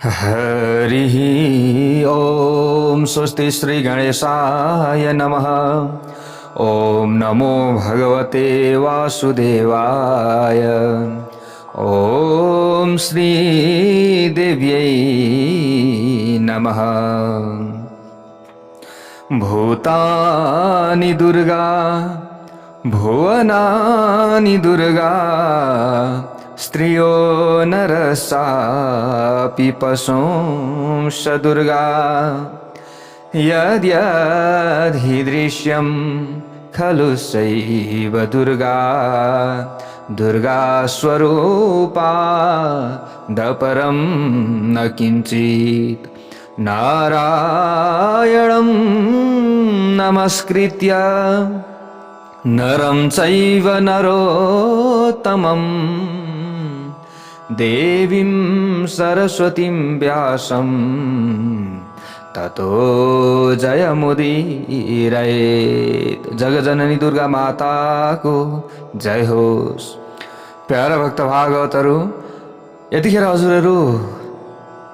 हरिः ॐ स्वस्ति श्री गणेशाय नमः। ॐ नमो भगवते वासुदेवाय। ॐ श्री देव्यै नमः। भूतानि दुर्गा भुवनानि दुर्गा स्त्रियो नरसापि पशुंश दुर्गा यद्यद्धीदृश्यं खलु सैव दुर्गा दुर्गा स्वरूपा दपरं न किञ्चित्। नारायणं नमस्कृत्य नरं चैव नरोत्तमं देवीं सरस्वतीं व्यासं ततो जयमुदीरयेत्। जगजननी दुर्गा माता को जय होस्। प्यारा भक्त भागवतहरू, यतिखेर हजुरहरू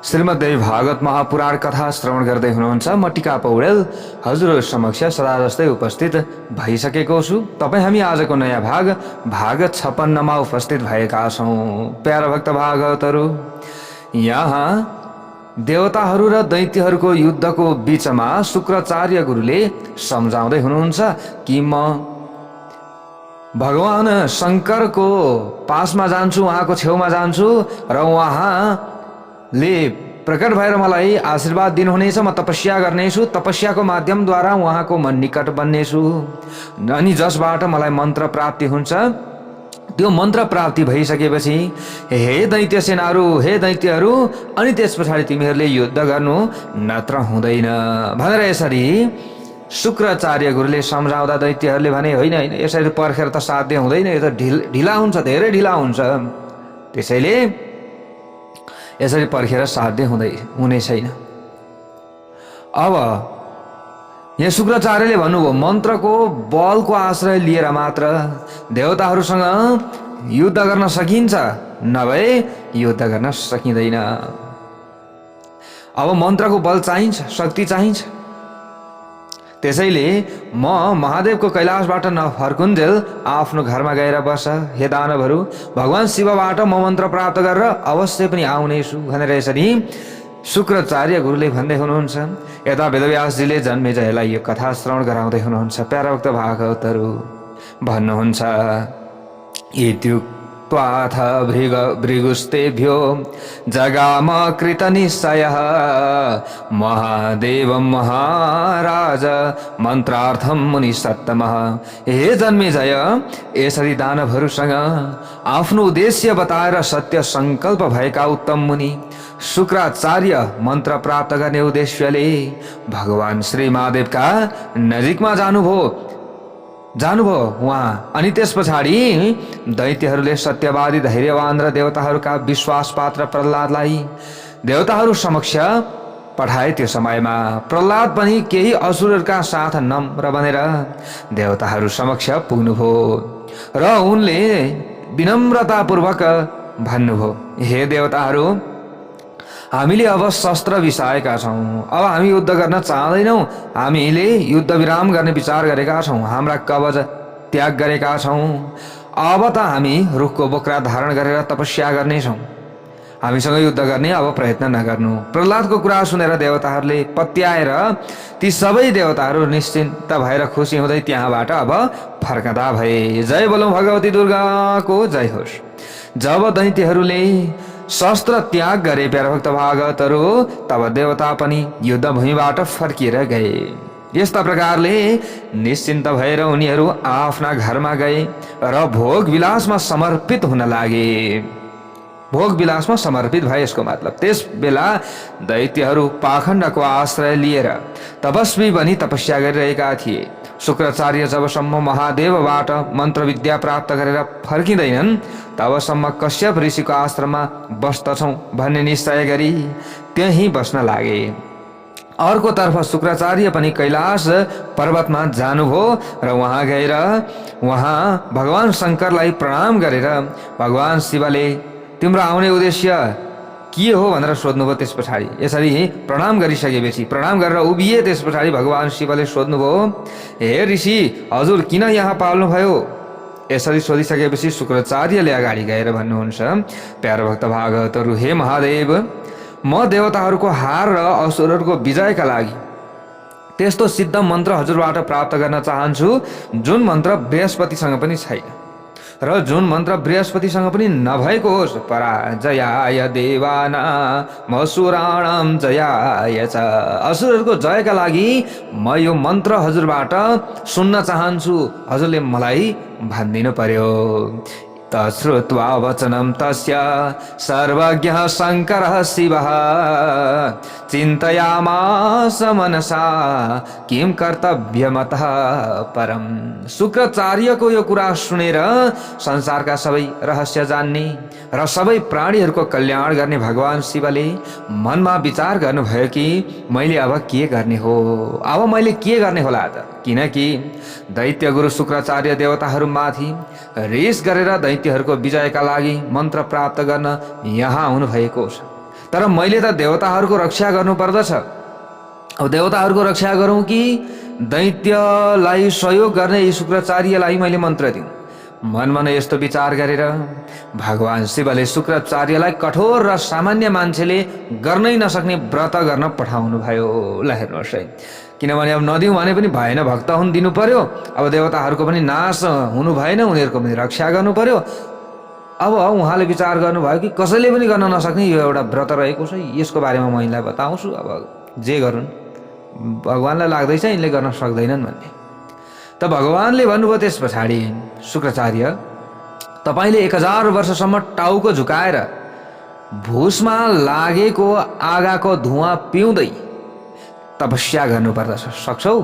श्रीमद्देवी भागवत महापुराण कथा श्रवण गर्दै हुनुहुन्छ। म टिका पौडेल हजुरहरू समक्ष सदा जस्तै उपस्थित भइसकेको छु। तपाईँ हामी आजको नयाँ भाग 56 मा उपस्थित भएका छौँ। प्यारा भक्त भागवतहरू, यहाँ देवताहरू र दैत्यहरूको युद्धको बीचमा शुक्राचार्य गुरुले सम्झाउँदै हुनुहुन्छ कि म भगवान शङ्करको पासमा जान्छु, उहाँको छेउमा जान्छु र उहाँले प्रकट भएर मलाई आशीर्वाद दिनुहुनेछ। म तपस्या गर्नेछु, तपस्याको माध्यमद्वारा उहाँको म निकट बन्नेछु अनि जसबाट मलाई मन्त्र प्राप्ति हुन्छ। त्यो मन्त्र प्राप्ति भइसकेपछि हे दैत्य सेनाहरू, हे दैत्यहरू, अनि त्यस पछाडि तिमीहरूले युद्ध गर्नु नत्र हुँदैन भनेर यसरी शुक्राचार्य गुरुले सम्झाउँदा दैत्यहरूले भने होइन होइन, यसरी पर्खेर त साध्य हुँदैन, यो त ढिला हुन्छ, धेरै ढिला हुन्छ। त्यसैले यसरी पर्खेर साध्य हुने छैन। अब यहाँ शुक्राचार्यले भन्नुभयो मन्त्रको बलको आश्रय लिएर मात्र देवताहरूसँग युद्ध गर्न सकिन्छ, नभए युद्ध गर्न सकिँदैन। अब मन्त्रको बल चाहिन्छ, शक्ति चाहिन्छ। त्यसैले म महादेवको कैलाशबाट नफर्कुन्जेल आफ्नो घरमा गएर बस। हे दानवहरू, भगवान शिवबाट म मन्त्र प्राप्त गरेर अवश्य पनि आउनेछु भनेर यसरी शुक्राचार्य गुरुले भन्दै हुनुहुन्छ। यता वेदव्यासजीले जन्मेजयलाई यो कथा श्रवण गराउँदै हुनुहुन्छ। प्यारा भक्त भागवतहरू भन्नुहुन्छ, इत्युक्त्वाथ भृगुस्तेभ्यो जगाम कृतनिश्चयः महादेवं महाराज मन्त्रार्थं मुनिसत्तमः। हे जन्मेजय, यसरी दानवहरूसँग आफ्नो उद्देश्य बताएर सत्य संकल्प भएका उत्तम मुनि शुक्राचार्य मन्त्र प्राप्त गर्ने उद्देश्यले भगवान श्री महादेवका नजिकमा जानुभयो उहाँ। अनि त्यस पछाडि दैत्यहरूले सत्यवादी, धैर्यवान र देवताहरूका विश्वास पात्र प्रहलादलाई देवताहरू समक्ष पठाए। त्यो समयमा प्रहलाद पनि केही असुरहरूका साथ नम्र बनेर देवताहरू समक्ष पुग्नुभयो र उनले विनम्रतापूर्वक भन्नुभयो, हे देवताहरू, हामीले अब शस्त्र बिसाएका छौँ, अब हामी युद्ध गर्न चाहँदैनौँ। हामीले युद्ध विराम गर्ने विचार गरेका छौँ, हाम्रा कवच त्याग गरेका छौँ। अब त हामी रुखको बोक्रा धारण गरेर तपस्या गर्नेछौँ, हामीसँग युद्ध गर्ने अब प्रयत्न नगर्नु। प्रहलादको कुरा सुनेर देवताहरूले पत्याएर ती सबै देवताहरू निश्चिन्त भएर खुसी हुँदै त्यहाँबाट अब फर्कँदा भए। जय बोलौँ भगवती दुर्गाको जय होस्। जब दैत्यहरूले शस्त्र त्याग गरे प्यारा भक्त भागवतहरू, तब देवता पनि युद्ध भूमिबाट फर्किएर गए। यस्ता प्रकारले निश्चिन्त भएर उनीहरू आफ्ना घरमा गए र भोग विलासमा समर्पित हुन लागे। भोग विलासमा समर्पित भए यसको मतलब त्यस बेला दैत्यहरू पाखण्डको आश्रय लिएर तपस्वी बनी तपस्या गरिरहेका थिए। शुक्राचार्य जबसम्म महादेवबाट मन्त्र विद्या प्राप्त गरेर फर्किँदैनन् तबसम्म कश्यप ऋषिको आश्रममा बस्दछौँ भन्ने निश्चय गरी त्यहीँ बस्न लागे। अर्कोतर्फ शुक्राचार्य पनि कैलाश पर्वतमा जानुभयो र वहाँ गएर वहाँ भगवान शङ्करलाई प्रणाम गरेर भगवान शिवले तिम्रो आउने उद्देश्य के हो भनेर सोध्नुभयो। त्यस पछाडि यसरी प्रणाम गरिसकेपछि प्रणाम गरेर उभिए। त्यस पछाडि भगवान् शिवले सोध्नुभयो, हे ऋषि हजुर किन यहाँ पाल्नुभयो? यसरी सोधिसकेपछि शुक्राचार्यले अगाडि गएर भन्नुहुन्छ, प्यारो भक्त भागवतहरू, हे महादेव, म देवताहरूको हार र असुरहरूको विजयका लागि त्यस्तो सिद्ध मन्त्र हजुरबाट प्राप्त गर्न चाहन्छु जुन मन्त्र बृहस्पतिसँग पनि छैन र जुन मन्त्र बृहस्पतिसँग पनि नभएको होस्। पराजयाय देवानाम असुराणाम जयाय च, असुरहरूको जयका लागि म यो मन्त्र हजुरबाट सुन्न चाहन्छु, हजुरले मलाई भनिदिनु पर्यो। तश्रुत्वा वचनं तस्य सर्वज्ञः शङ्करः शिवः चिन्तयामास मनसा किं कर्तव्यमतः परम। शुक्राचार्यको यो कुरा सुनेर संसारका सबै रहस्य जान्ने र सबै प्राणीहरूको कल्याण गर्ने भगवान् शिवले मनमा विचार गर्नुभयो कि मैले अब के गर्ने हो, अब मैले के गर्ने होला त, किनकि दैत्य गुरु शुक्राचार्य देवताहरूमाथि रिस गरेर दैत्यहरूको विजयका लागि मन्त्र प्राप्त गर्न यहाँ आउनुभएको छ। तर मैले त देवताहरूको रक्षा गर्नुपर्दछ। अब देवताहरूको रक्षा गरौँ कि दैत्यलाई सहयोग गर्ने यी शुक्राचार्यलाई मैले मन्त्र दिउँ? मनमा नै यस्तो विचार गरेर भगवान् शिवले शुक्राचार्यलाई कठोर र सामान्य मान्छेले गर्नै नसक्ने व्रत गर्न पठाउनु भयो। ल हेर्नुहोस् है, किनभने अब नदिउँ भने पनि भएन, भक्त हुन दिनु पर्यो। अब देवताहरूको पनि नाश हुनु भएन, उनीहरूको पनि रक्षा गर्नु पर्यो। अब उहाँले विचार गर्नुभयो कि कसैले पनि गर्न नसक्ने यो एउटा व्रत रहेको छ, यसको बारेमा म यिनलाई बताउँछु, अब जे गरून्, भगवान्लाई लाग्दैछ यिनले गर्न सक्दैनन् भन्ने। त भगवान्ले भन्नुभयो त्यस पछाडि, शुक्राचार्य तपाईँले 1000 वर्षसम्म टाउको झुकाएर भुसमा लागेको आगाको धुवाँ पिउँदै तपस्या गर्नुपर्दछ, सक्छौ?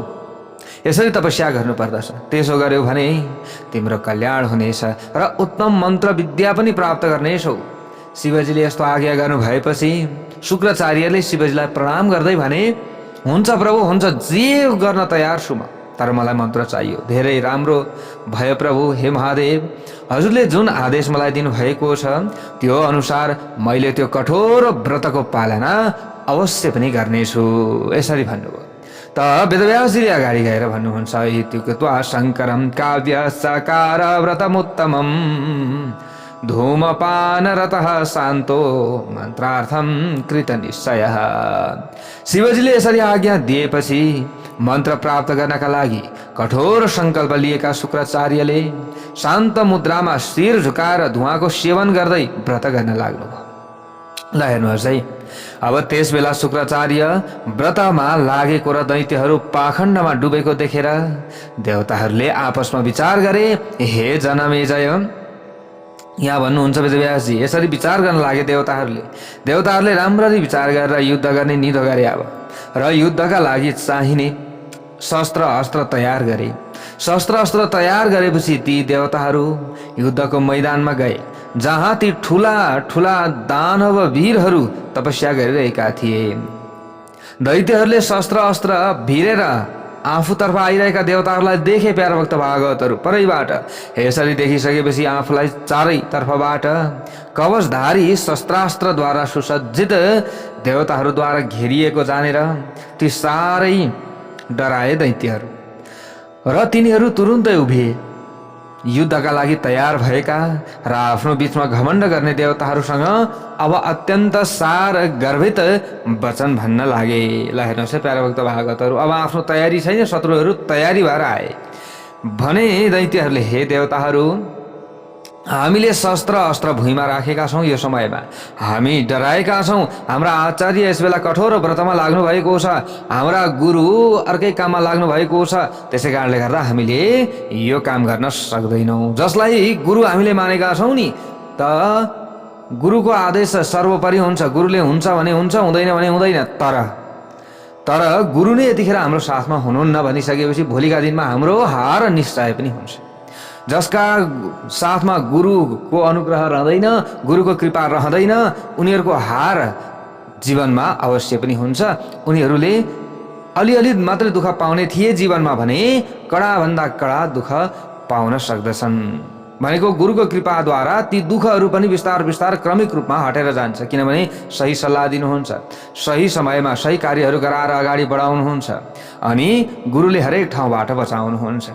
यसरी तपस्या गर्नुपर्दछ। त्यसो गर्यो भने तिम्रो कल्याण हुनेछ र उत्तम मन्त्र विद्या पनि प्राप्त गर्नेछौ। शिवजीले यस्तो आज्ञा गर्नु भएपछि शुक्राचार्यले शिवजीलाई प्रणाम गर्दै भने, हुन्छ प्रभु, हुन्छ, जे गर्न तयार छु म, तर मलाई मन्त्र चाहियो। धेरै राम्रो भयो प्रभु, हे महादेव, हजुरले जुन आदेश मलाई दिनुभएको छ त्यो अनुसार मैले त्यो कठोर व्रतको पालना अवश्य पनि गर्नेछु, यसरी भन्नुभयो। त वेदव्यासजीले अगाडि गएर भन्नुहुन्छ, इत्युक्त्वा शङ्करं काव्य सकार व्रतमुत्तमं धूमपानरतः शान्तो मन्त्रार्थं कृतनिश्चयः। शिवजीले यसरी आज्ञा दिएपछि मन्त्र प्राप्त गर्नका लागि कठोर सङ्कल्प लिएका शुक्राचार्यले शान्त मुद्रामा शिर झुकाएर धुवाँको सेवन गर्दै व्रत गर्न लाग्नुभयो। ल हेर्नुहोस् है, अब त्यस बेला शुक्राचार्य व्रतमा लागेको र दैत्यहरू पाखण्डमा डुबेको देखेर देवताहरूले आपसमा विचार गरे, हे जनमेजय, यहाँ भन्नुहुन्छ वेदव्यासजी, यसरी विचार गर्न लागे देवताहरूले राम्ररी विचार गरेर युद्ध गर्ने निधो गरे। अब र युद्धका लागि चाहिने शस्त्र अस्त्र तयार गरे। शस्त्र अस्त्र तयार गरेपछि ती देवताहरू युद्धको मैदानमा गए, जहाँ ती ठुला ठुला दानव वीरहरू तपस्या गरिरहेका थिए। दैत्यहरूले शस्त्र अस्त्र भिरेर आफूतर्फ आइरहेका देवताहरूलाई देखे प्यारा भक्त भागवतहरू परैबाट। यसरी देखिसकेपछि आफूलाई चारैतर्फबाट कवचधारी शस्त्रास्त्रद्वारा सुसज्जित देवताहरूद्वारा घेरिएको जानेर ती साह्रै डराए दैत्यहरू र तिनीहरू तुरुन्तै उभिए। युद्धका लागि तयार भएका र आफ्नो बीचमा घमण्ड गर्ने देवताहरूसँग अब अत्यन्त सार गर्भित वचन भन्न लागे। ल हेर्नुहोस् है प्यारा भक्त भागवतहरू, अब आफ्नो तयारी छैन, शत्रुहरू तयारी भएर आए। भने दैत्यहरूले, हे देवताहरू, हामीले शस्त्र अस्त्र भुइँमा राखेका छौँ, यो समयमा हामी डराएका छौँ। हाम्रा आचार्य यस बेला कठोर व्रतमा लाग्नु भएको छ, हाम्रा गुरु अर्कै काममा लाग्नु भएको छ, त्यसै कारणले गर्दा हामीले यो काम गर्न सक्दैनौँ। जसलाई गुरु हामीले मानेका छौँ नि, त गुरुको आदेश सर्वोपरि हुन्छ, गुरुले हुन्छ भने हुन्छ, हुँदैन भने हुँदैन। तर गुरु नै यतिखेर हाम्रो साथमा हुनुहुन्न भनिसकेपछि भोलिका दिनमा हाम्रो हार निश्चय पनि हुन्छ। जसका साथमा गुरुको अनुग्रह रहँदैन, गुरुको कृपा रहँदैन, उनीहरूको हार जीवनमा अवश्य पनि हुन्छ। उनीहरूले अलिअलि मात्रै दुःख पाउने थिए जीवनमा भने कडाभन्दा कडा दुःख पाउन सक्दछन्। भनेको गुरुको कृपाद्वारा ती दुःखहरू पनि बिस्तार बिस्तार क्रमिक रूपमा हटेर जान्छ, किनभने सही सल्लाह दिनुहुन्छ, सही समयमा सही कार्यहरू गराएर अगाडि बढाउनुहुन्छ अनि गुरुले हरेक ठाउँबाट बचाउनुहुन्छ।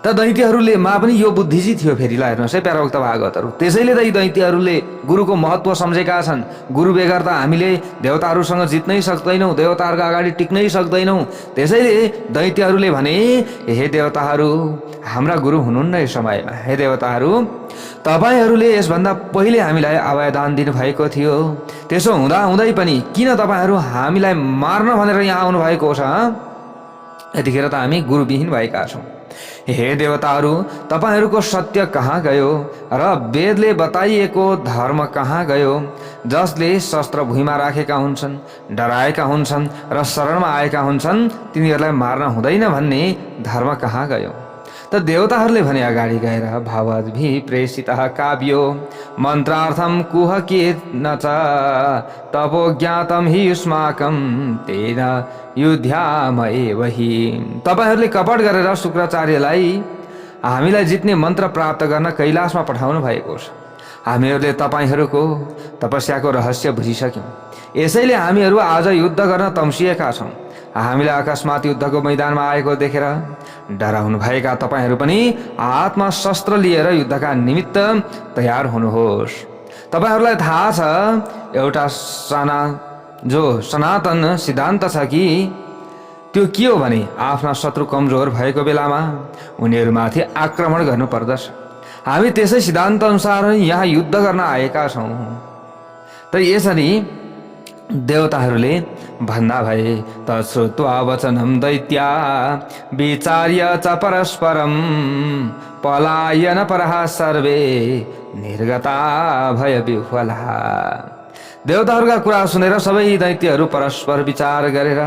त दैत्यहरूले मा पनि यो बुद्धि चाहिँ थियो फेरि। ल हेर्नुहोस् है प्यारोक्त भागवतहरू, त्यसैले त यी दैत्यहरूले गुरुको महत्त्व सम्झेका छन्। गुरु बेगर त हामीले देवताहरूसँग जित्नै सक्दैनौँ, देवताहरूको अगाडि टिक्नै सक्दैनौँ। त्यसैले दैत्यहरूले भने, हे देवताहरू, हाम्रा गुरु हुनुहुन्न यस समयमा। हे देवताहरू, तपाईँहरूले यसभन्दा पहिले हामीलाई अभयदान दिनुभएको थियो, त्यसो हुँदा हुँदै पनि किन तपाईँहरू हामीलाई मार्न भनेर यहाँ आउनुभएको छ? यतिखेर त हामी गुरुविहीन भएका छौँ। हे देवताहरू, तपाईँहरूको सत्य कहाँ गयो र वेदले बताइएको धर्म कहाँ गयो? जसले शस्त्र भुइँमा राखेका हुन्छन्, डराएका हुन्छन् र शरणमा आएका हुन्छन्, तिनीहरूलाई मार्न हुँदैन भन्ने धर्म कहाँ गयो? त देवताहरूले भने अगाडि गएर, भवद्भि प्रेषितः काव्यो मन्त्रार्थम कुहकेत न च तपो ज्ञातम हि युष्माकम तेन युध्यामएव हि। तपाईहरूले कपट गरेर शुक्राचार्यलाई हामीलाई जित्ने मन्त्र प्राप्त गर्न कैलाशमा पठाउनु भएको छ। हामीहरूले तपाईँहरूको तपस्याको रहस्य बुझिसक्यौँ, यसैले हामीहरू आज युद्ध गर्न तम्सिएका छौँ। हामीलाई अकस्मात युद्धको मैदानमा आएको देखेर डराउनु भएका तपाईँहरू पनि हातमा शस्त्र लिएर युद्धका निमित्त तयार हुनुहोस्। तपाईँहरूलाई थाहा छ एउटा सनातन सिद्धान्त छ कि त्यो के हो भने आफ्ना शत्रु कमजोर भएको बेलामा उनीहरूमाथि आक्रमण गर्नु पर्दछ। हामी त्यसै सिद्धान्त अनुसार यहाँ युद्ध गर्न आएका छौँ। त यसरी देवताहरूले भन्दा भए, तश्रुत्वा वचनं दैत्या विचार्य च परस्परम पलायन परः सर्वे निर्गता भय विह्वला। देवताहरूका कुरा सुनेर सबै दैत्यहरू परस्पर विचार गरेर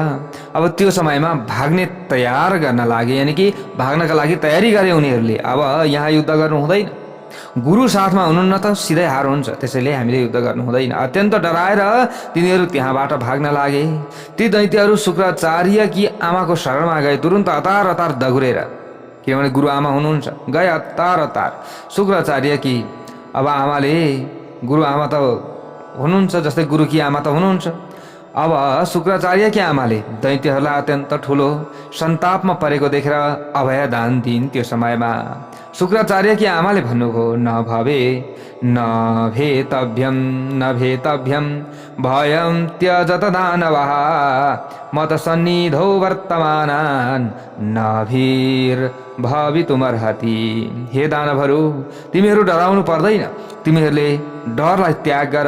अब त्यो समयमा भाग्ने तयार गर्न लागे, यानि कि भाग्नका लागि तयारी गरे उनीहरूले। अब यहाँ युद्ध गर्नु हुँदैन, गुरु साथमा हुनुहुन्न त सिधै हार हुन्छ, त्यसैले हामीले युद्ध गर्नु हुँदैन। अत्यन्त डराएर तिनीहरू त्यहाँबाट भाग्न लागे। ती दैत्यहरू शुक्राचार्य कि आमाको शरणमा गए, तुरुन्त अतार अतार दगुरेर, किनभने गुरु आमा हुनुहुन्छ, गए अतार अतार। शुक्राचार्य कि अब आमाले, गुरु आमा त हुनुहुन्छ, जस्तै गुरु कि आमा त हुनुहुन्छ। अब शुक्राचार्य कि आमाले दैत्यहरूलाई अत्यन्त ठुलो सन्तापमा परेको देखेर अभय दान दिइन्। त्यो समयमा शुक्राचार्य कि आमाले भन्नुभयो, न भवे न भेतव्यम न भेतव्यम भयम त्यजत दानवः मत सन्निधौ वर्तमानान् न भीर भवितुमर्हति। हे दानवहरू, तिमीहरू डराउनु पर्दैन, तिमीहरूले डरलाई त्याग गर।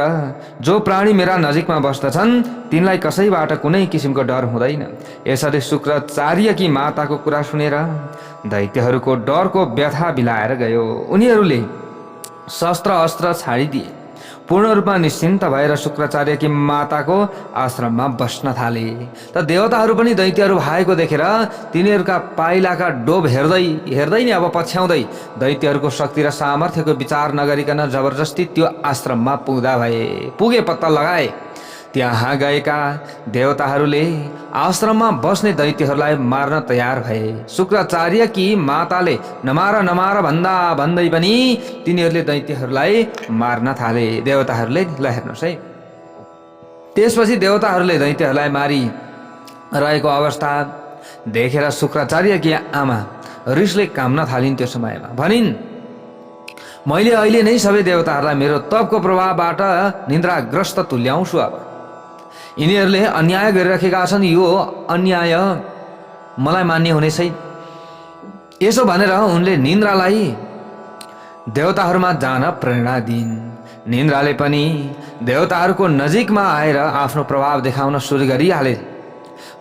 जो प्राणी मेरा नजिकमा बस्दछन् तिनलाई कसैबाट कुनै किसिमको डर हुँदैन। यसरी शुक्राचार्य कि माताको कुरा सुनेर दैत्यहरूको डरको व्यथा बिलाएर गयो। उनीहरूले शस्त्र अस्त्र छाडिदिए, पूर्ण रूपमा निश्चिन्त भएर शुक्राचार्य कि माताको आश्रममा बस्न थाले। त देवताहरू पनि दैत्यहरू भएको देखेर तिनीहरूका पाइलाका डोब हेर्दै हेर्दै नै अब पछ्याउँदै दैत्यहरूको शक्ति र सामर्थ्यको विचार नगरिकन जबरजस्ती त्यो आश्रममा पुगे पत्ता लगाए। त्यहाँ गएका देवताहरूले आश्रममा बस्ने दैत्यहरूलाई मार्न तयार भए। शुक्राचार्य कि माताले नमार नमार भन्दा भन्दै पनि तिनीहरूले दैत्यहरूलाई मार्न थाले। देवताहरूले ल हेर्नुहोस् है, त्यसपछि देवताहरूले दैत्यहरूलाई मारी रहेको अवस्था देखेर शुक्राचार्य कि आमा रिसले काम्न थालिन्। त्यो समयमा भनिन्, मैले अहिले नै सबै देवताहरूलाई मेरो तपको प्रभावबाट निन्द्राग्रस्त तुल्याउँछु। अब यिनीहरूले अन्याय गरिराखेका छन्, यो अन्याय मलाई मान्य हुने छैन। यसो भनेर उनले निन्द्रालाई देवताहरूमा जान प्रेरणा दिइन्। निन्द्राले पनि देवताहरूको नजिकमा आएर आफ्नो प्रभाव देखाउन सुरु गरिहाले।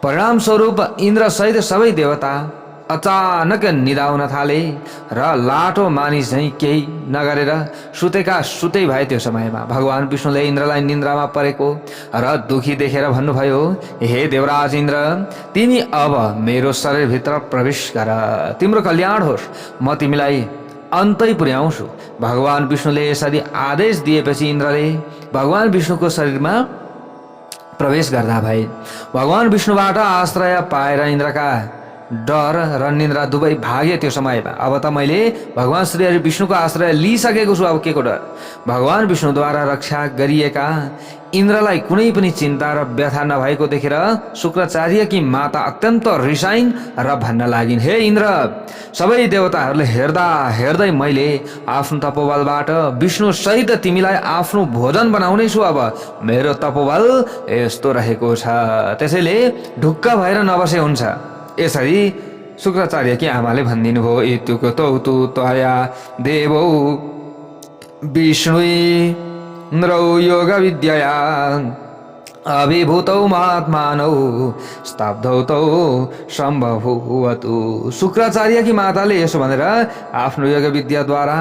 परिणाम स्वरूप इन्द्र सहित सबै देवता अचानक निदाउन थाले र लाटो मानिस झैँ केही नगरेर सुतेका सुतै भए। त्यो समयमा भगवान विष्णुले इन्द्रलाई निन्द्रामा परेको र दुखी देखेर भन्नुभयो, हे देवराज इन्द्र, तिमी अब मेरो शरीरभित्र प्रवेश गर, तिम्रो कल्याण होस्, म तिमीलाई अन्तै पुर्याउँछु। भगवान विष्णुले यसरी आदेश दिएपछि इन्द्रले भगवान विष्णुको शरीरमा प्रवेश गर्दा भए। भगवान विष्णुबाट आश्रय पाएर इन्द्रका डर र निन्द्रा दुवै भागे त्यो समयमा। अब त मैले भगवान श्री हरि विष्णुको आश्रय लिइसकेको छु, अब के को डर। भगवान विष्णुद्वारा रक्षा गरिएका इन्द्रलाई कुनै पनि चिन्ता र व्यथा नभएको देखेर शुक्राचार्यकी माता अत्यन्त रिसाइन् र भन्न लागिन्, हे इन्द्र, सबै देवताहरूले हेर्दा हेर्दै मैले आफ्नो तपोबलबाट विष्णु सहित तिमीलाई आफ्नो भोजन बनाउने छु। अब मेरो तपोबल यस्तो रहेको छ, त्यसैले ढुक्क भएर नबसे हुन्छ। यसरी शुक्राचार्यकी आमाले भनिदिनु भयो, इत्युक्तौ तु त्वया देवौ विष्णुई इन्द्रौ योग विद्यया अभिभूतौ महात्मानौ स्तब्धौ तौ सम्भवतु। शुक्राचार्यकी माताले यसो भनेर आफ्नो योग विद्याद्वारा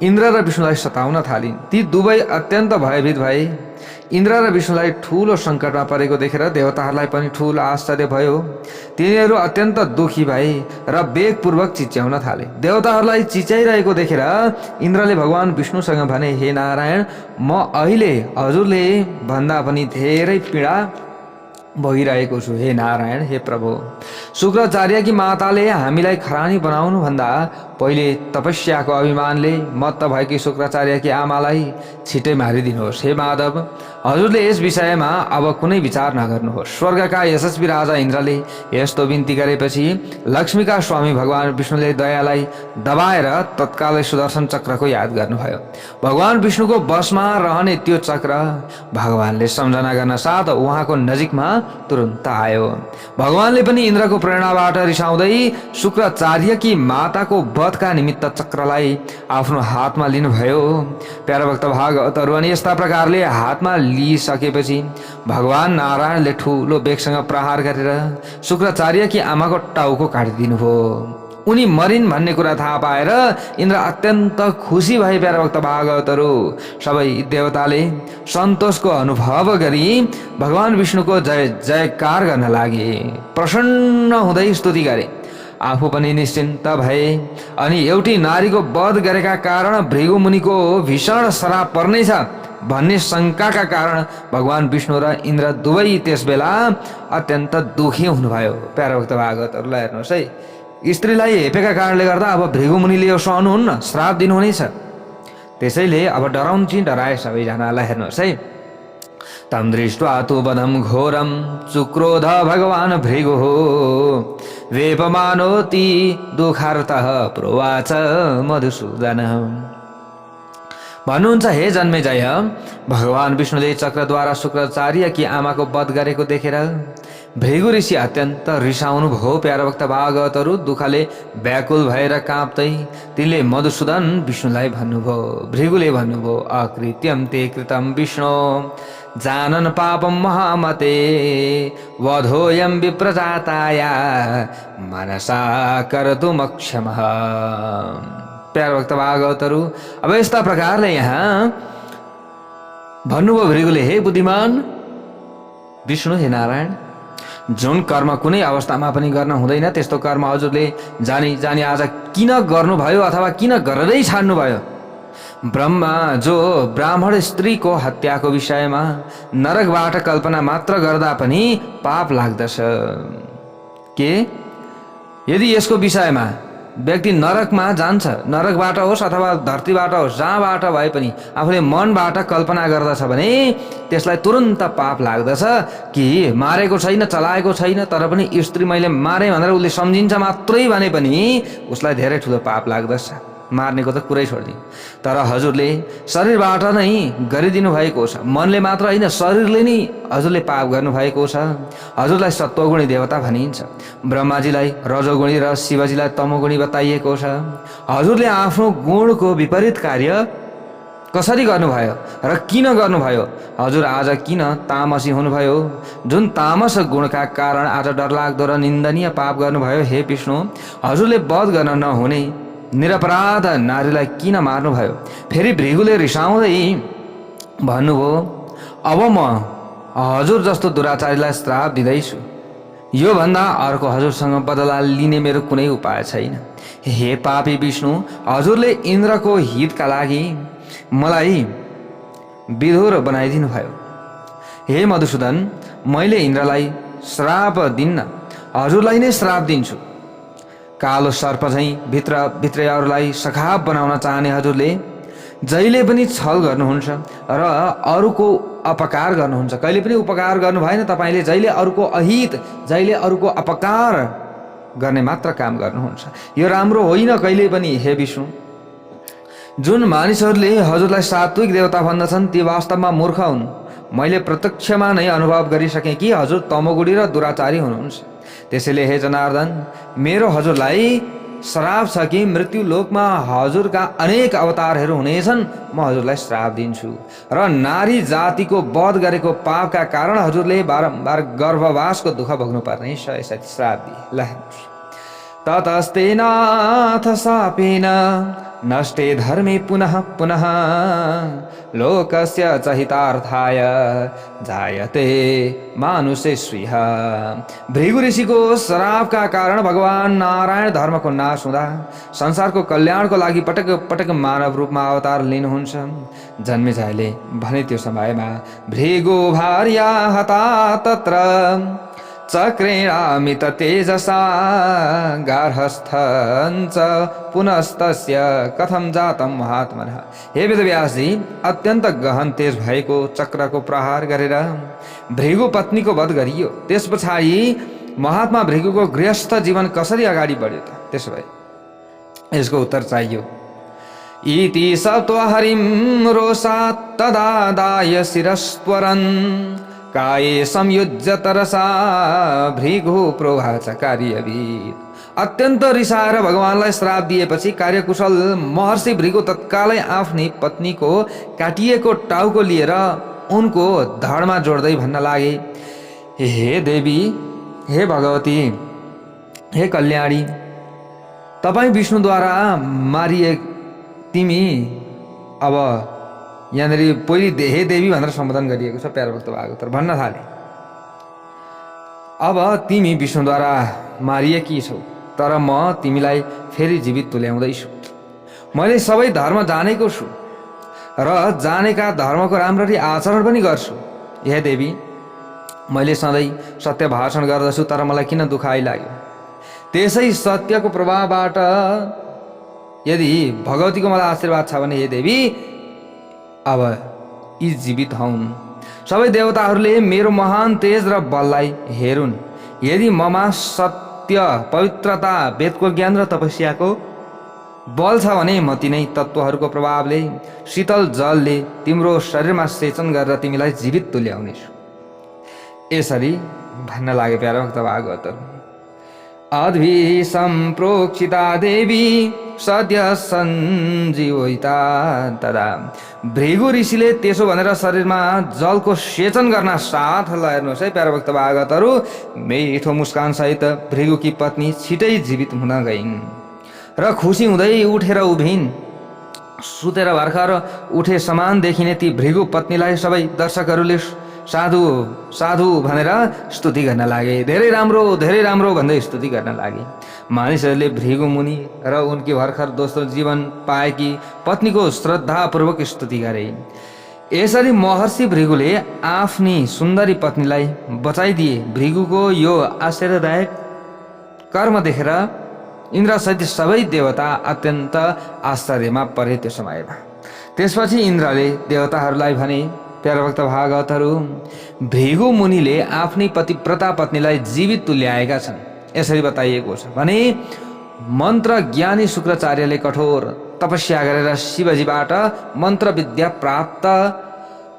इन्द्र र विष्णुलाई सताउन थालिन्। ती दुवै अत्यन्त भयभीत भए। इन्द्र र विष्णुलाई ठूलो सङ्कटमा परेको देखेर देवताहरूलाई पनि ठूलो आश्चर्य भयो। तिनीहरू अत्यन्त दुखी भए र वेगपूर्वक चिच्याउन थाले। देवताहरूलाई चिच्याइरहेको देखेर इन्द्रले भगवान विष्णुसँग भने, हे नारायण, म अहिले हजुरले भन्दा पनि धेरै पीडा भोगिरहेको छु। हे नारायण, हे प्रभु, शुक्राचार्यकी माताले हामीलाई खरानी बनाउनु भन्दा पहिले तपस्याको अभिमानले मत्त भएकी शुक्राचार्यकी आमालाई छिटै मारिदिनुहोस्। हे माधव, हजुरले यस विषयमा अब कुनै विचार नगर्नुहोस्। स्वर्गका यशस्वी राजा इन्द्रले यस्तो बिन्ती गरेपछि लक्ष्मीका स्वामी भगवान विष्णुले दयालाई दबाएर तत्कालै सुदर्शन चक्रको याद गर्नुभयो। भगवान विष्णुको वशमा रहने त्यो चक्र भगवानले सम्झना गर्न साथ उहाँको नजिकमा तुरुन्त आयो। भगवानले पनि इन्द्रको प्रेरणाबाट रिसाउँदै शुक्राचार्यकी माताको वधका निमित्त चक्रलाई आफ्नो हातमा लिनुभयो। प्यारा भक्त भागवतहरू, अनि यस्ता प्रकारले हातमा लिइसकेपछि भगवान नारायणले ठुलो बेगसँग प्रहार गरेर शुक्राचार्यकी आमाको टाउको काटिदिनु भयो। उनी मरिन् भन्ने कुरा थाहा पाएर इन्द्र अत्यन्त खुसी भए। प्यारा भक्त भागवतहरू, सबै देवताले सन्तोषको अनुभव गरी भगवान विष्णुको जय जयकार गर्न लागे। प्रसन्न हुँदै स्तुति गरे। आफू पनि निश्चिन्त भए। अनि एउटी नारीको वध गरेका कारण भृगु मुनिको भीषण श्राप पर्नेछ भन्ने शङ्काका कारण भगवान विष्णु र इन्द्र दुवै त्यस बेला अत्यन्त दुखी हुनुभयो। प्यारा भक्त भागवतहरूलाई हेर्नुहोस् है, स्त्रीलाई हेपेका कारणले गर्दा अब भृगु मुनिले यो सहनुहुन्न, श्राप दिनुहुनेछ। त्यसैले अब डराउँछि, डराए सबैजनालाई। हेर्नुहोस् है, तम दृष्ट्वा तु वदं घोरं चुक्रोध भगवान् भृगुः वेपमानोति दुःखार्तः प्रोवाच मधुसूदन। भन्नुहुन्छ, हे जन्मेजय, भगवान विष्णुले चक्रद्वारा शुक्राचार्यकी आमाको वध गरेको देखेर भृगु ऋषि अत्यन्त रिसाउनु भयो। प्यारा भक्त भागवतहरू, दुःखले व्याकुल भएर काँप्दै तिनले मधुसूदन विष्णुलाई भन्नुभयो। भृगुले भन्नुभयो, अकृत्यं ते कृतं विष्णु जानन पापम महामते वधोयं विप्रजाताया मनसा कर्तुमक्षमः। प्यारा भक्त भागवतहरू, अब यस्ता प्रकारले यहाँ भन्नुभयो भृगुले, हे बुद्धिमान विष्णु, हे नारायण, जुन कर्म कुनै अवस्थामा पनि गर्न हुँदैन त्यस्तो कर्म हजुरले जानी जानी आज किन गर्नुभयो अथवा किन गरेरै छाड्नुभयो? ब्रह्मा जो ब्राह्मण स्त्रीको हत्याको विषयमा नरकबाट कल्पना मात्र गर्दा पनि पाप लाग्दछ के यदि यसको विषयमा व्यक्ति नरकमा जान्छ, नरकबाट होस् अथवा धरतीबाट होस्, जहाँबाट भए पनि आफूले मनबाट कल्पना गर्दछ भने त्यसलाई तुरन्त पाप लाग्दछ कि मारेको छैन, चलाएको छैन, तर पनि स्त्री मैले मारे भनेर उसले सम्झिन्छ मात्रै भने पनि उसलाई धेरै ठुलो पाप लाग्दछ। मार्नेको त कुरै छोडिदिनु। तर हजुरले शरीरबाट नै गरिदिनु भएको छ, मनले मात्र होइन शरीरले नै हजुरले पाप गर्नुभएको छ। हजुरलाई सत्वगुणी देवता भनिन्छ, ब्रह्माजीलाई रजोगुणी र शिवजीलाई तमोगुणी बताइएको छ। हजुरले आफ्नो गुणको विपरीत कार्य कसरी गर्नुभयो र किन गर्नुभयो? हजुर आज किन तामसी हुनुभयो? जुन तामस गुणका कारण आज डरलाग्दो र निन्दनीय पाप गर्नुभयो। हे विष्णु, हजुरले वध गर्न नहुने निरपराध नारीलाई किन मार्नुभयो? फेरि भृगुले रिसाउँदै भन्नुभयो, अब म हजुर जस्तो दुराचारीलाई श्राप दिँदैछु, यो भन्दा अर्को हजुरसँग बदला लिने मेरो कुनै उपाय छैन। हे पापी विष्णु, हजुरले इन्द्रको हितका लागि मलाई विधुर बनाइदिनु भयो। हे मधुसूदन, मैले इन्द्रलाई श्राप दिन्न, हजुरलाई नै श्राप दिन्छु। कालो सर्प झैँ भित्रै अरूलाई सखाप बनाउन चाहने हजुरले जहिले पनि छल गर्नुहुन्छ र अरूको अपकार गर्नुहुन्छ। कहिले पनि उपकार गर्नु भएन तपाईँले, जहिले अरूको अहित, जहिले अरूको अपकार गर्ने मात्र काम गर्नुहुन्छ। यो राम्रो होइन कहिले पनि हे विष्णु। जुन मानिसहरूले हजुरलाई सात्विक देवता भन्दछन् ती वास्तवमा मूर्ख हुन्। मैले प्रत्यक्षमा नै अनुभव गरिसकेँ कि हजुर तमोगुणी र दुराचारी हुनुहुन्छ। त्यसैले हे जनार्दन, मेरो हजुरलाई श्राप छ कि मृत्यु लोकमा हजुरका अनेक अवतारहरू हुनेछन्। म हजुरलाई श्राप दिन्छु र नारी जातिको वध गरेको पापका कारण हजुरले बारम्बार गर्भवासको दुःख भोग्नु पर्ने यसरी श्राप दिए। ल ततस्तेनाथ शापेन नष्टे धर्मे पुनः पुनः लोकस्य च हितार्थाय जायते मानुषे श्रीः। भृगु ऋषिको श्रापका कारण भगवान नारायण धर्मको नाश हुँदा संसारको कल्याणको लागि पटक पटक मानव रूपमा अवतार लिनुहुन्छ। जन्मेजयले भने त्यो समयमा भृगु भार्या हता तत्र चक्रेणामित तेजसा गार्हस्थञ्च पुनस्तस्य कथम जातम महात्मनः। हे वेदव्यासजी, अत्यन्त गहन तेज भएको चक्रको प्रहार गरेर भृगु पत्नीको वध गरियो। त्यस पछाडि महात्मा भृगुको गृहस्थ जीवन कसरी अगाडि बढ्यो त? त्यसो भए यसको उत्तर चाहियो। इति सत्वहरिं रोषात् तदादाय शिरस्त्वरन् काये संयुज्य तरसा भृगु प्रोवाच कार्यवीर। अत्यन्त रिसाएर भगवानलाई श्राप दिएपछि कार्यकुशल महर्षि भृगु तत्कालै आफ्नी पत्नीको काटिएको टाउको लिएर उनको धडमा जोड्दै भन्न लागे, हे देवी, हे भगवती, हे कल्याणी, तपाईँ विष्णुद्वारा मारिए तिमी। अब यहाँनिर पहिले हे देवी भनेर सम्बोधन गरिएको छ। प्यारो भक्त भागवतर भन्न थाले, अब तिमी विष्णुद्वारा मारिएकी छौ, तर म तिमीलाई फेरि जीवित तुल्याउँदैछु। मैले सबै धर्म जानेको छु र जानेका धर्मको राम्ररी आचरण पनि गर्छु। हे देवी, मैले सधैँ सत्य भाषण गर्दछु, तर मलाई किन दुःख आइलाग्यो? त्यसै सत्यको प्रभावबाट यदि भगवतीको मलाई आशीर्वाद छ भने हे देवी, अब यी जीवित हौन्। सबै देवताहरूले मेरो महान तेज र बललाई हेरुन्। यदि ममा सत्य, पवित्रता, वेदको ज्ञान र तपस्याको बल छ भने म तिनै तत्त्वहरूको प्रभावले शीतल जलले तिम्रो शरीरमा सेचन गरेर तिमीलाई जीवित तुल्याउनेछु। यसरी भन्न लागे प्यारा भक्त भागवत। अद्भि सम्प्रोक्षिता देवी सद्य सञ्जीविता तदा। भृगु ऋषिले त्यसो भनेर शरीरमा जलको सेचन गर्न साथ, ल हेर्नुहोस् है प्यारा भक्त भागवतहरू, मिठो मुस्कान सहित भृगुकी पत्नी छिटै जीवित हुन गइन् र खुसी हुँदै उठेर उभिन्। सुतेर भर्खर उठे समान देखिने ती भृगु पत्नीलाई सबै दर्शकहरूले साधु साधु भनेर स्तुति गर्न लागे। धेरै राम्रो भन्दै स्तुति गर्न लागे। मानिसहरूले भृगु मुनि र उनकी भर्खर दोस्रो जीवन पाएकी पत्नीको श्रद्धापूर्वक स्तुति गरे। यसरी महर्षि भृगुले आफ्नी सुन्दरी पत्नीलाई बचाइदिए। भृगुको यो आश्चर्यदायक कर्म देखेर इन्द्र सहित सबै देवता अत्यन्त आश्चर्यमा परे त्यो समयमा। त्यसपछि इन्द्रले देवताहरूलाई भने, प्यारा भक्त भागवतहरू, भृगु मुनिले आफ्नै पतिव्रता पत्नीलाई जीवित तुल्याएका छन्। यसरी बताइएको छ भने मन्त्र ज्ञानी शुक्राचार्यले कठोर तपस्या गरेर शिवजीबाट मन्त्र विद्या प्राप्त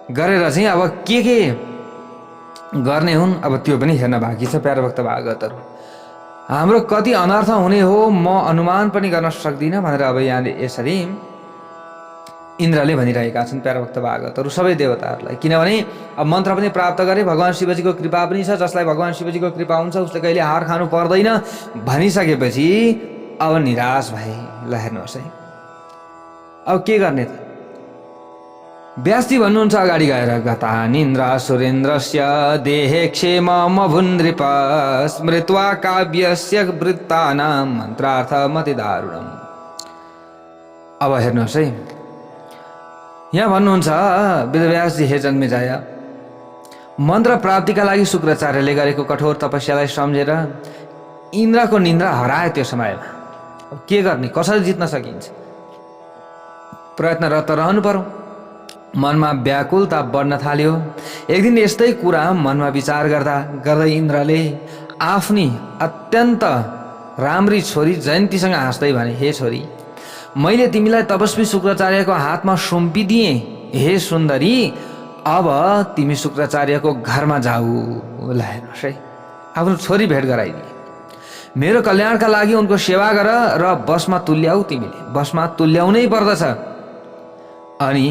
गरेर चाहिँ अब के गर्ने हुन्, अब त्यो पनि हेर्न बाँकी छ। प्यारा भक्त भागवतहरू, हाम्रो कति अनर्थ हुने हो म अनुमान पनि गर्न सक्दिनँ भनेर अब यहाँले यसरी इन्द्रले भनिरहेका छन् प्यारा भक्त भागवतहरू सबै देवताहरूलाई। किनभने अब मन्त्र पनि प्राप्त गरे, भगवान शिवजीको कृपा पनि छ। जसलाई भगवान शिवजीको कृपा हुन्छ उसले कहिले हार खानु पर्दैन भनिसकेपछि अब निराश भए। ल हेर्नुहोस् है, अब के गर्ने त? व्यासजी भन्नुहुन्छ अगाडि गएर, गतानिन्द्र सुरेन्द्रस्य देहे क्षेममभुनृप स्मृत्वा काव्यस्य वृत्तानां मन्त्रार्थमति दारुणम्। अब हेर्नुहोस् है, यहाँ भन्नुहुन्छ वेदव्यासजी, हे जन्मेजय, मन्त्र प्राप्तिका लागि शुक्राचार्यले गरेको कठोर तपस्यालाई सम्झेर इन्द्रको निन्द्रा हरायो त्यो समयमा। अब के गर्ने, कसरी जित्न सकिन्छ? प्रयत्नरत रहनु पर्यो। मनमा व्याकुलता बढ्न थाल्यो। एक दिन यस्तै कुरा मनमा विचार गर्दा गर्दै इन्द्रले आफ्नी अत्यन्त राम्री छोरी जयन्तीसँग हाँस्दै भने, हे छोरी, मैले तिमीलाई तपस्वी शुक्राचार्यको हातमा सुम्पिदिएँ। हे सुन्दरी, अब तिमी शुक्राचार्यको घरमा जाऊ। ल हेर्नुहोस् है, आफ्नो छोरी भेट गराइदिए। मेरो कल्याणका लागि उनको सेवा गर र बसमा तुल्याऊ। तिमीले बसमा तुल्याउनै पर्दछ। अनि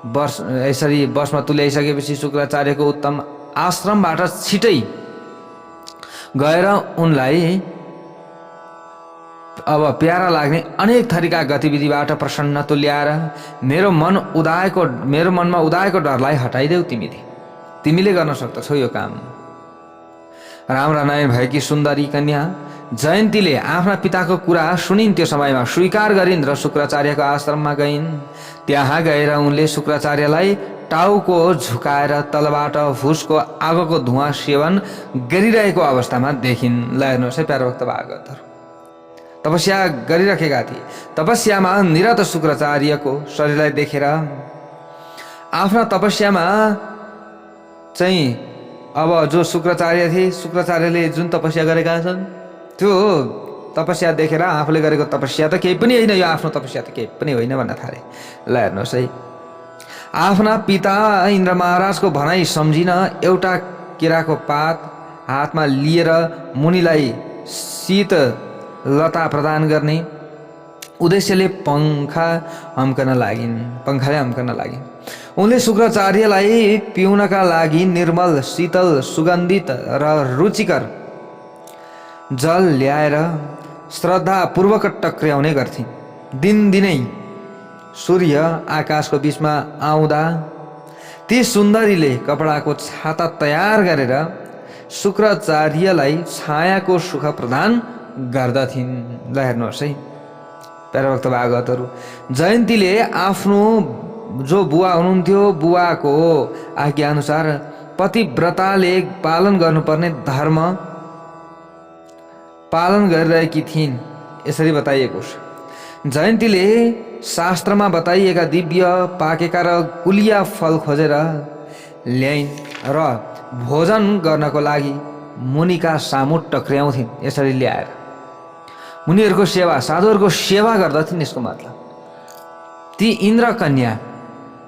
यसरी बसमा तुल्याइसकेपछि शुक्राचार्यको उत्तम आश्रमबाट छिटै गएर उनलाई अब प्यारा लाग्ने अनेक थरीका गतिविधिबाट प्रसन्न तुल्याएर मेरो मनमा उदाएको डरलाई हटाइदेऊ। तिमीले गर्न सक्दछौ यो काम। राम्रा नयन भएकी सुन्दरी कन्या जयन्तीले आफ्ना पिताको कुरा सुनिन्। त्यो समयमा स्वीकार गरिन् र शुक्राचार्यको आश्रममा गइन्। त्यहाँ गएर उनले शुक्राचार्यलाई टाउको झुकाएर तलबाट भुसको आगोको धुवाँ सेवन गरिरहेको अवस्थामा देखिन्। ल हेर्नुहोस् है प्यारा भक्त भागवतहरू, तपस्या गरिरहेका थिए। तपस्यामा निरत शुक्राचार्यको शरीरलाई देखेर आफ्ना तपस्यामा चाहिँ अब जो शुक्राचार्य थिए, शुक्राचार्यले जुन तपस्या गरेका छन् त्यो तपस्या देखेर आफूले गरेको तपस्या त केही पनि होइन, यो आफ्नो तपस्या त केही पनि होइन भन्न थाले। ल हेर्नुहोस् है, आफ्ना पिता इन्द्र महाराजको भनाइ सम्झिन एउटा केराको पात हातमा लिएर मुनिलाई शीत लता प्रदान गर्ने उद्देश्यले पङ्खाले अम्कन लागिन्। उनले शुक्राचार्यलाई पिउनका लागि निर्मल, शीतल, सुगन्धित र रुचिकर जल ल्याएर श्रद्धापूर्वक टक्र्याउने गर्थिन्। दिनदिनै सूर्य आकाशको बीचमा आउँदा ती सुन्दरीले कपडाको छाता तयार गरेर शुक्राचार्यलाई छायाको सुख प्रदान गर्दथिन्। ल हेर्नुहोस् है प्यारा भक्त भागवतहरू, जयन्तीले आफ्नो जो बुवा हुनुहुन्थ्यो, बुवाको आज्ञाअनुसार पतिव्रताले पालन गर्नुपर्ने धर्म पालन गरिरहेकी थिइन्। यसरी बताइएको छ, जयन्तीले शास्त्रमा बताइएका दिव्य पाकेका र कुलिया फल खोजेर ल्याइन् र भोजन गर्नको लागि मुनिका सामु टक्र्याउँथिन्। यसरी ल्याएर मुनिहरूको सेवा, साधुहरूको सेवा गर्दथिन्। यसको मतलब ती इन्द्र कन्या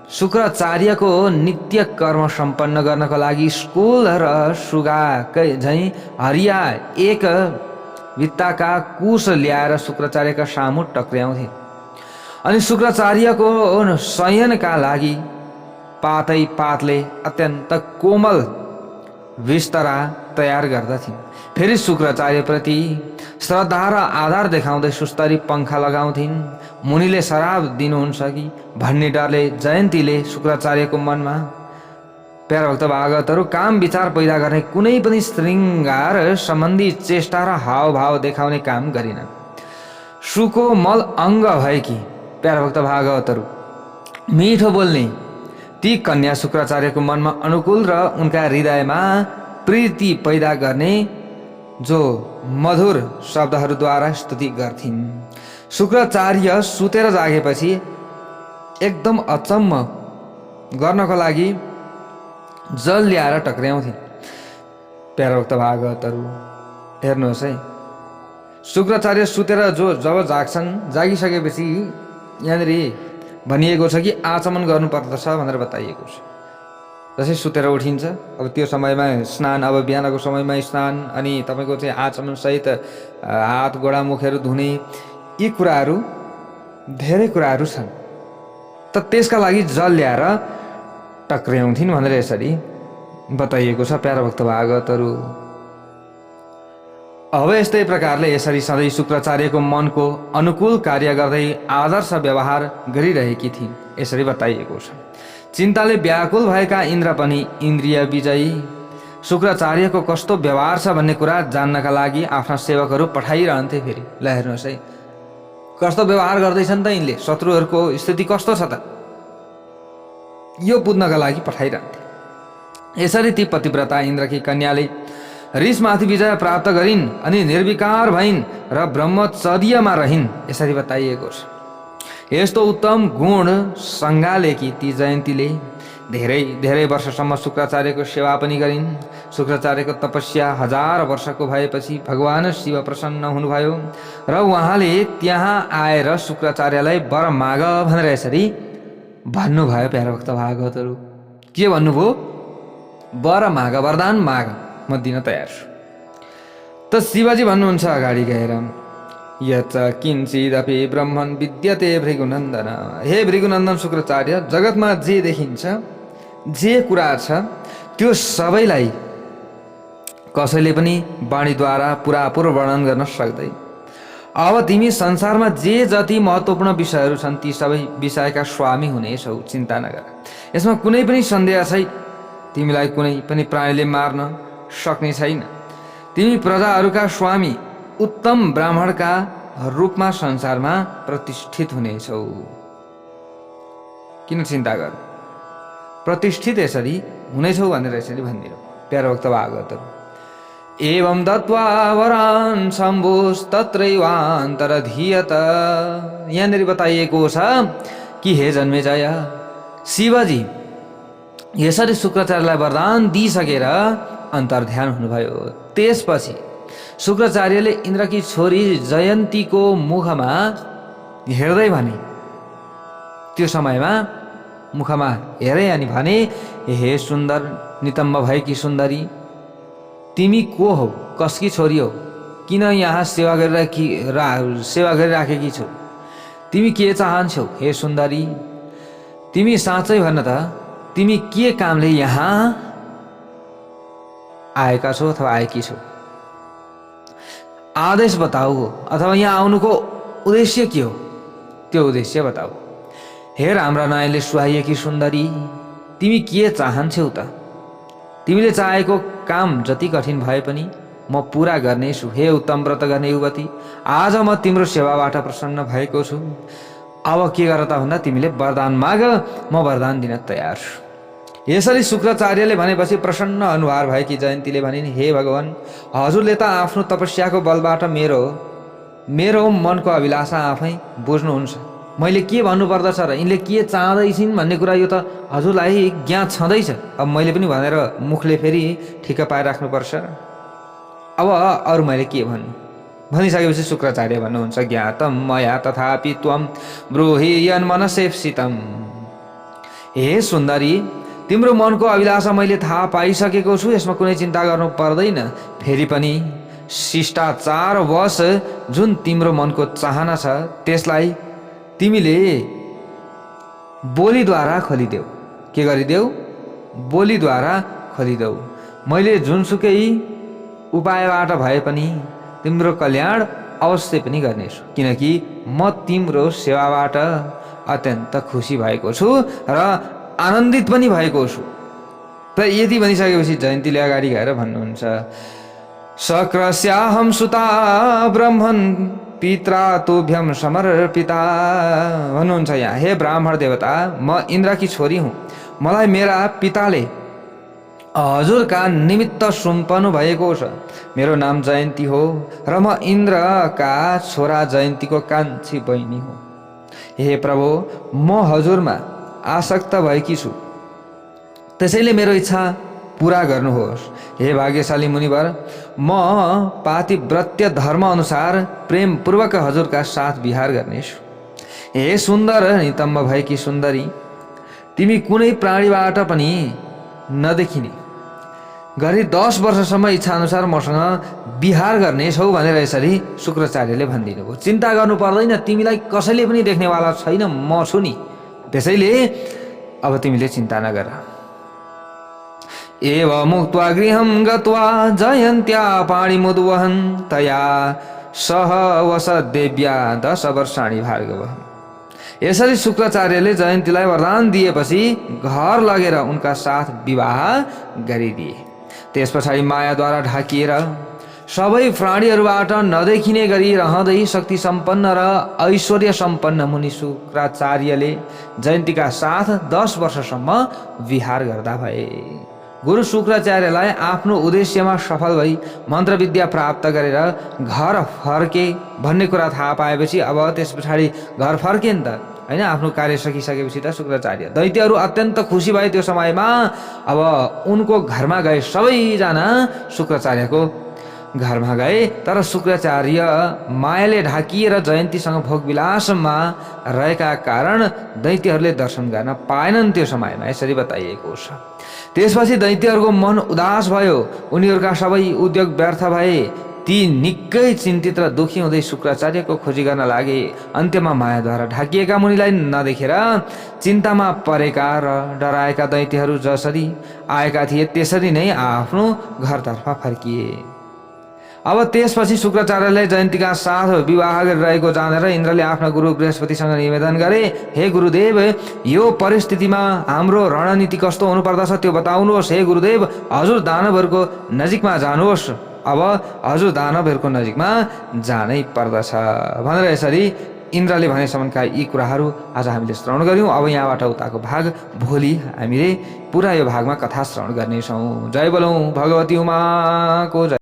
शुक्राचार्यको नित्य कर्म सम्पन्न गर्नको लागि स्कुल र सुगाकै झैँ हरिया एक भित्ताका कुश ल्याएर शुक्राचार्यका सामु टक्र्याउँथे। अनि शुक्राचार्यको शयनका लागि पातले अत्यन्त कोमल बिस्तरा तयार गर्दथिन्। फेरि शुक्राचार्यप्रति श्रद्धा र आधार देखाउँदै सुस्तरी पङ्खा लगाउँथिन्। मुनिले शराब दिनुहुन्छ कि भन्ने डरले जयन्तीले शुक्राचार्यको मनमा प्यारा भक्त भागवतहरू काम विचार पैदा गर्ने कुनै पनि श्रृङ्गार सम्बन्धी चेष्टा र हावभाव देखाउने काम गरिनन्। सुकोमल अङ्ग भएकी प्यारा भक्त भागवतहरू, मिठो बोल्ने ती कन्या शुक्राचार्यको मनमा अनुकूल र उनका हृदयमा प्रीति पैदा गर्ने जो मधुर शब्दहरूद्वारा स्तुति गर्थिन्। शुक्राचार्य सुतेर जागेपछि एकदम अचम्म गर्नको लागि जल ल्याएर टक्र्याउँथिन्। प्यारा भक्त भागवतहरू हेर्नुहोस् है, शुक्राचार्य सुतेर जब जाग्छन्, जागिसकेपछि यहाँनिर भनिएको छ कि आचमन गर्नुपर्दछ भनेर बताइएको छ। जसै सुतेर उठिन्छ, अब त्यो समयमा स्नान, अब बिहानको समयमा स्नान, अनि तपाईँको चाहिँ आचमनसहित हात गोडा मुखहरू धुने, यी कुराहरू धेरै कुराहरू छन्। त त्यसका लागि जल ल्याएर टक्र्याउँथिन् भनेर यसरी बताइएको छ प्यारा भक्त भागवतहरू। अब यस्तै प्रकारले यसरी सधैँ शुक्राचार्यको मनको अनुकूल कार्य गर्दै आदर्श व्यवहार गरिरहेकी थिइन्। यसरी बताइएको छ, चिन्ताले व्याकुल भएका इन्द्र पनि इन्द्रिय विजयी शुक्राचार्यको कस्तो व्यवहार छ भन्ने कुरा जान्नका लागि आफ्ना सेवकहरू पठाइरहन्थे। फेरि ल हेर्नुहोस् है, कस्तो व्यवहार गर्दैछन् त यिनले, शत्रुहरूको स्थिति कस्तो छ त, यो बुझ्नका लागि पठाइरहन्थे। यसरी ती पतिव्रता इन्द्रकी कन्याले रिसमाथि विजय प्राप्त गरिन् अनि निर्विकार भइन् र ब्रह्मचर्यमा रहिन् यसरी बताइएको छ। यस्तो उत्तम गुण सङ्घालेकी ती जयन्तीले धेरै धेरै वर्षसम्म शुक्राचार्यको सेवा पनि गरिन्। शुक्राचार्यको तपस्या 1000 वर्षको भएपछि भगवान शिव प्रसन्न हुनुभयो र उहाँले त्यहाँ आएर शुक्राचार्यलाई वर माग भनेर यसरी भन्नुभयो। प्यारा भक्त भागवतहरू के भन्नुभयो? वर माग, वरदान माग, म दिन तयार छु। त शिवजी भन्नुहुन्छ अगाडि गएर, यच किञ्चिदपि ब्रह्मन् विद्यते भृगुनन्दन। हे भृगुनन्दन शुक्राचार्य, जगतमा जे देखिन्छ, जे कुरा छ, त्यो सबैलाई कसैले पनि वाणीद्वारा पुरापुर वर्णन गर्न सक्दैन। अब तिमी संसारमा जे जति महत्त्वपूर्ण विषयहरू छन् ती सबै विषयका स्वामी हुनेछौ, चिन्ता नगर। यसमा कुनै पनि सन्देह छैन, तिमीलाई कुनै पनि प्राणीले मार्न सक्ने छैन। तिमी प्रजाहरूका स्वामी, उत्तम ब्राह्मणका रूपमा संसारमा प्रतिष्ठित हुनेछौ। किन चिन्ता गर, प्रतिष्ठित यसरी हुनेछौ भनेर यसरी भनिदिनु। प्यारो भक्त भागवतहरू, एवं दत्वा वरान् शम्भुस्तत्रैवान्तरधीयत। यहाँनिर बताइएको छ कि हे जन्मेजय, शिवजी यसरी शुक्राचार्यलाई वरदान दिइसकेर अन्तर्ध्यान हुनुभयो। त्यसपछि शुक्राचार्यले इन्द्रकी छोरी जयन्तीको मुखमा हेर्दै भने, त्यो समयमा मुखमा हेरे अनि भने, हे सुन्दर नितम्ब भएकी सुन्दरी, तिमी को हौ, कसकी छोरी हौ, किन यहाँ सेवा गरिराखेकी छौ, तिमी के चाहन्छौ? हे सुन्दरी, तिमी साँच्चै भन्न त तिमी के कामले यहाँ आएका छौ अथवा आएकी छौ? आदेश बताऊ, अथवा यहाँ आउनुको उद्देश्य के हो, त्यो उद्देश्य बताऊ। हे राम्रा नयनले सुहाइएकी सुन्दरी, तिमी के चाहन्छौ त? तिमीले चाहेको काम जति कठिन भए पनि म पुरा गर्नेछु। हे उत्तम व्रत गर्ने युवती, आज म तिम्रो सेवाबाट प्रसन्न भएको छु। अब के गर त भन्दा तिमीले वरदान माग, म वरदान दिन तयार छु। यसरी शुक्राचार्यले भनेपछि प्रसन्न अनुहार भएकी जयन्तीले भनिन्, हे भगवान, हजुरले त आफ्नो तपस्याको बलबाट मेरो मनको अभिलाषा आफै बुझ्नुहुन्छ। मैले के भन्नुपर्दछ र यिनले के चाहँदैछिन् भन्ने कुरा यो त हजुरलाई ज्ञात छँदैछ। अब मैले पनि भनेर मुखले फेरि ठिक्क पाइराख्नुपर्छ। अब अरू मैले के भन्नु भनिसकेपछि शुक्राचार्य भन्नुहुन्छ, ज्ञातम मया तथापि त्वं ब्रूहि यन्मनसेप्सितम्। हे सुन्दरी, तिम्रो मनको अभिलाषा मैले थाहा पाइसकेको छु, यसमा कुनै चिन्ता गर्नु पर्दैन। फेरि पनि शिष्टाचारवश जुन तिम्रो मनको चाहना छ त्यसलाई तिमीले बोलीद्वारा खोलिदेऊ। के गरिदेऊ? बोलीद्वारा खोलिदेऊ। मैले जुनसुकै उपायबाट भए पनि तिम्रो कल्याण अवश्य पनि गर्नेछु, किनकि म तिम्रो सेवाबाट अत्यन्त खुसी भएको छु र आनन्दित पनि भएको छु। त यति भनिसकेपछि जयन्तीले अगाडि गएर भन्नुहुन्छ, शक्रस्याहं सुता ब्रह्मन् पित्रा तुभ्यम समर्पिता। भन्नुहुन्छ यहाँ, हे ब्राह्मण देवता, म इन्द्रकी छोरी हुँ। मलाई मेरा पिताले हजुरका निमित्त सुम्पनु भएको छ। मेरो नाम जयन्ती हो र म इन्द्रका छोरा जयन्तीको कान्छी बहिनी हो। हे प्रभु, म हजुरमा आसक्त भएकी छु, त्यसैले मेरो इच्छा पुरा गर्नुहोस्। हे भाग्यशाली मुनिवर, म पातिव्रत्य धर्म अनुसार प्रेम पूर्वक हजुरका साथ विहार गर्नेछु। हे सुन्दर नितम्ब भएकी सुन्दरी, तिमी कुनै प्राणीबाट पनि नदेखिने गरी 10 वर्षसम्म इच्छा अनुसार मसँग विहार गर्नेछौ भनेर यसरी शुक्राचार्यले भनिदिनु भयो। चिन्ता गर्नु पर्दैन, तिमीलाई कसैले पनि देख्नेवाला छैन, म छु नि। त्यसैले अब तिमीले चिन्ता नगर। एव मुक्त्वा गृहं गत्वा जयन्त्या पाणिमुद्वहन् तया सह वसदेव्या 10 वर्षाणि भार्गव। यसरी शुक्राचार्यले जयन्तीलाई वरदान दिएपछि घर लगेर उनका साथ विवाह गरिदिए। त्यस पछाडि मायाद्वारा ढाकिएर सबै प्राणीहरूबाट नदेखिने गरी रहँदै शक्ति सम्पन्न र ऐश्वर्य सम्पन्न मुनि शुक्राचार्यले जयन्तीका साथ 10 वर्षसम्म विहार गर्दा भए। गुरु शुक्राचार्यलाई आफ्नो उद्देश्यमा सफल भई मन्त्र विद्या प्राप्त गरेर घर फर्के भन्ने कुरा थाहा पाएपछि अब त्यस पछाडि घर फर्के नि त होइन, आफ्नो कार्य सकिसकेपछि त शुक्राचार्य। दैत्यहरू अत्यन्त खुसी भए त्यो समयमा। अब उनको घरमा गए, सबैजना शुक्राचार्यको घरमा गए। तर शुक्राचार्य मायाले ढाकिएर जयन्तीसँग भोगविलासमा रहेका कारण दैत्यहरूले दर्शन गर्न पाएनन् त्यो समयमा, यसरी बताइएको छ। त्यसपछि दैत्यहरूको मन उदास भयो, उनीहरूका सबै उद्योग व्यर्थ भए। ती निकै चिन्तित र दुखी हुँदै शुक्राचार्यको खोजी गर्न लागे। अन्त्यमा मायाद्वारा ढाकिएका मुनिलाई नदेखेर चिन्तामा परेका र डराएका दैत्यहरू जसरी आएका थिए त्यसरी नै आफ्नो घरतर्फ फर्किए। अब त्यसपछि शुक्राचार्यले जयन्तीका साथ विवाह गरिरहेको जानेर इन्द्रले आफ्ना गुरु बृहस्पतिसँग निवेदन गरे, हे गुरुदेव, यो परिस्थितिमा हाम्रो रणनीति कस्तो हुनुपर्दछ त्यो बताउनुहोस्। हे गुरुदेव, हजुर दानवहरूको नजिकमा जानुहोस्। अब हजुर दानवहरूको नजिकमा जानै पर्दछ भनेर यसरी इन्द्रले भनेसम्मका यी कुराहरू आज हामीले श्रवण गऱ्यौँ। अब यहाँबाट उताको भाग भोलि हामीले पुरा यो भागमा कथा श्रवण गर्नेछौँ। जय बोलौँ भगवती उमाको जय।